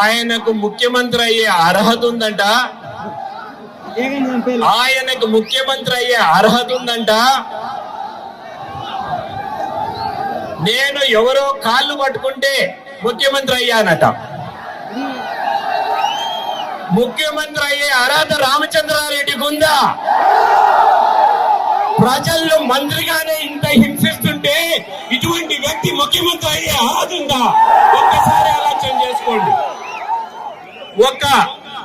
ఆయనకు ముఖ్యమంత్రి అయ్యే అర్హత ఉందంట. ఆయనకు ముఖ్యమంత్రి అయ్యే అర్హత ఉందంట. నేను ఎవరో కాళ్ళు పట్టుకుంటే ముఖ్యమంత్రి అయ్యానట. ముఖ్యమంత్రి అయ్యే అర్హత రామచంద్రారెడ్డికి ఉందా? ప్రజల్లో మంత్రిగానే ఇంత హింసిస్తుంటే ఇటువంటి వ్యక్తి ముఖ్యమంత్రి అయ్యే అర్హత ఉందా? ఒక్కసారి ఆలోచన చేసుకోండి.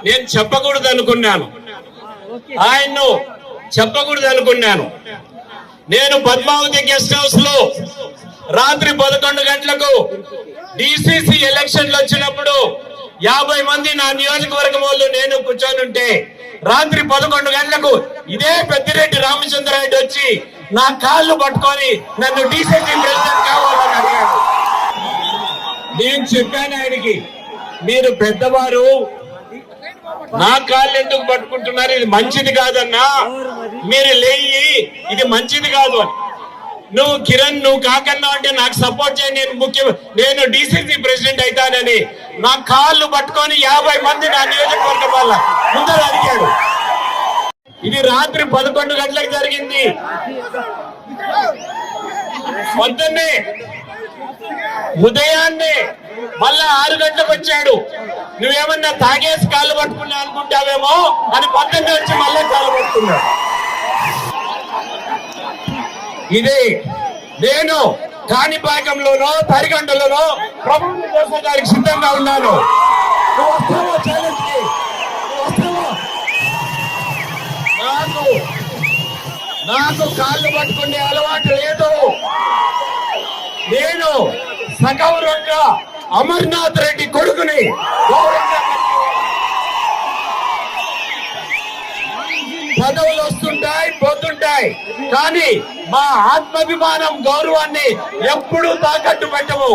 నేను చెప్పకూడదు అనుకున్నాను, ఆయన్ను చెప్పకూడదు అనుకున్నాను. నేను పద్మావతి గెస్ట్ హౌస్ లో రాత్రి 11 గంటలకు డిసిసి ఎలక్షన్లు వచ్చినప్పుడు 50 మంది నా నియోజకవర్గం వాళ్ళు నేను కూర్చొని ఉంటే రాత్రి 11 గంటలకు ఇదే పెద్దిరెడ్డి రామచంద్రారెడ్డి వచ్చి నా కాళ్ళు పట్టుకొని నన్ను డిసిసి ప్రెసిడెంట్ కావాలని అడిగాడు. నేను చెప్పాను ఆయనకి, మీరు పెద్దవారు, నా కాళ్ళు ఎందుకు పట్టుకుంటున్నారు? ఇది మంచిది కాదన్నా, మీరు లేయి, ఇది మంచిది కాదు అని. నువ్వు కిరణ్, నువ్వు కాకన్నా అంటే నాకు సపోర్ట్ చేయి, నేను డిసిసి ప్రెసిడెంట్ అవుతానని నా కాళ్ళు పట్టుకొని 50 మంది నా నియోజకవర్గం వల్ల ముందర అడిగాడు. ఇది రాత్రి 11 గంటలకు జరిగింది. పొద్దున్నే ఉదయాన్నే మళ్ళా 6 గంటలకు వచ్చాడు. నువ్వేమన్నా తాగేసి కాళ్ళు పట్టుకున్నా అనుకుంటావేమో అని పొద్దున్నే వచ్చి మళ్ళీ కాళ్ళు పట్టుకున్నాడు. ఇది నేను కాణిపాకంలోనో తరిగంటలోనో ప్రభుత్వం చేసేదానికి సిద్ధంగా ఉన్నాను. నాకు కాళ్ళు పట్టుకునే అలవాటు లేదు. నేను సగౌరవంగా అమర్నాథ్ రెడ్డి కొడుకుని పదవులు వస్తుంటాయి, పోతుంటాయి, కానీ మా ఆత్మాభిమానం, గౌరవాన్ని ఎప్పుడూ తాకట్టు పెట్టము.